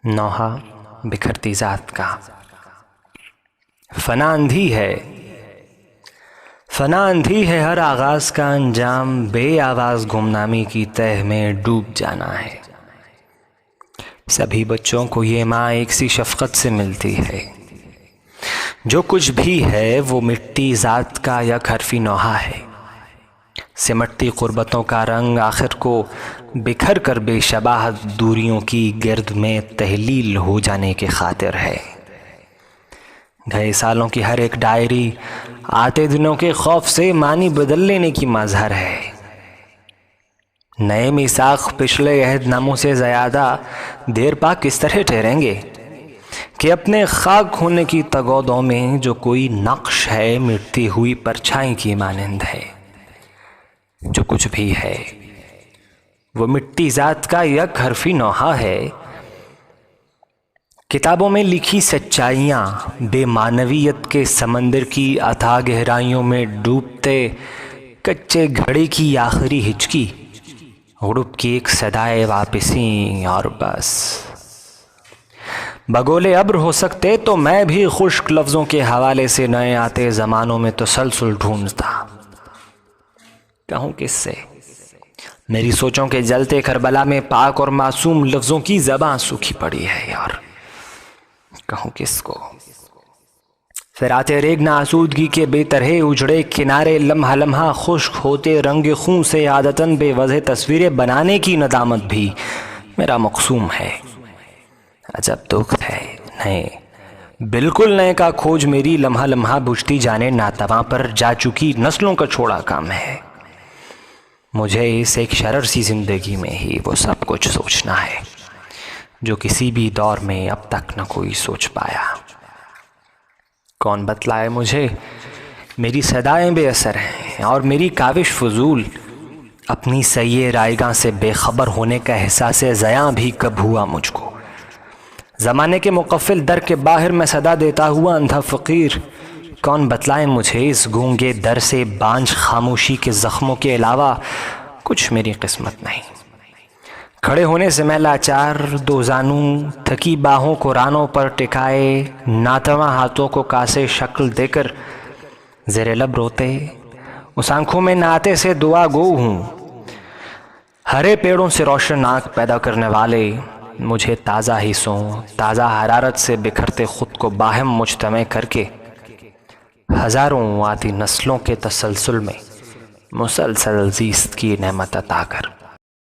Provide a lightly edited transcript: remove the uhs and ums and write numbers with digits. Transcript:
نوحہ بکھرتی ذات کا فنا اندھی ہے ہر آغاز کا انجام، بے آواز گمنامی کی تہ میں ڈوب جانا ہے۔ سبھی بچوں کو یہ ماں ایک سی شفقت سے ملتی ہے، جو کچھ بھی ہے وہ مٹی ذات کا یک حرفی نوحہ ہے۔ سمٹتی قربتوں کا رنگ آخر کو بکھر کر بے شباہت دوریوں کی گرد میں تحلیل ہو جانے کے خاطر ہے۔ گئے سالوں کی ہر ایک ڈائری آتے دنوں کے خوف سے معنی بدل لینے کی مظہر ہے۔ نئے میثاق پچھلے عہد ناموں سے زیادہ دیر پا کس طرح ٹھہریں گے کہ اپنے خاک ہونے کی تگودوں میں جو کوئی نقش ہے مٹتی ہوئی پرچھائی کی مانند ہے۔ جو کچھ بھی ہے وہ مٹی ذات کا یک حرفی نوحہ ہے۔ کتابوں میں لکھی سچائیاں بے معنویت کے سمندر کی اتھاہ گہرائیوں میں ڈوبتے کچے گھڑے کی آخری ہچکی، غروب کی ایک صدائے واپسی اور بس۔ بگولے ابر ہو سکتے تو میں بھی خشک لفظوں کے حوالے سے نئے آتے زمانوں میں تسلسل ڈھونڈتا۔ کہوں کس سے؟ میری سوچوں کے جلتے کربلا میں پاک اور معصوم لفظوں کی زباں سوکھی پڑی ہے یار، کہوں کس کو؟ فراتے ریگنا آسودگی کے بے طرح اجڑے کنارے لمحہ لمحہ خشک ہوتے رنگ خون سے عادتاً بے وضع تصویریں بنانے کی ندامت بھی میرا مقصوم ہے۔ عجب دکھ ہے، نئے بالکل نئے کا کھوج میری لمحہ لمحہ بجھتی جانے ناتواں پر جا چکی نسلوں کا چھوڑا کام ہے۔ مجھے اس ایک شرر سی زندگی میں ہی وہ سب کچھ سوچنا ہے جو کسی بھی دور میں اب تک نہ کوئی سوچ پایا۔ کون بتلائے مجھے میری صدائیں بے اثر ہیں اور میری کاوش فضول؟ اپنی سیے رائگاں سے بے خبر ہونے کا احساس زیاں بھی کب ہوا مجھ کو؟ زمانے کے مقفل در کے باہر میں صدا دیتا ہوا اندھا فقیر، کون بتلائے مجھے اس گونگے در سے بانجھ خاموشی کے زخموں کے علاوہ کچھ میری قسمت نہیں؟ کھڑے ہونے سے میں لاچار، دو زانوں تھکی باہوں کو رانوں پر ٹکائے، ناتواں ہاتھوں کو کاسے شکل دے کر زیر لب روتے، اس آنکھوں میں ناطے سے دعا گو ہوں۔ ہرے پیڑوں سے روشن آنکھ پیدا کرنے والے مجھے تازہ حصوں، تازہ حرارت سے بکھرتے خود کو باہم مجتمع کر کے ہزاروں آتی نسلوں کے تسلسل میں مسلسل زیست کی نعمت عطا کر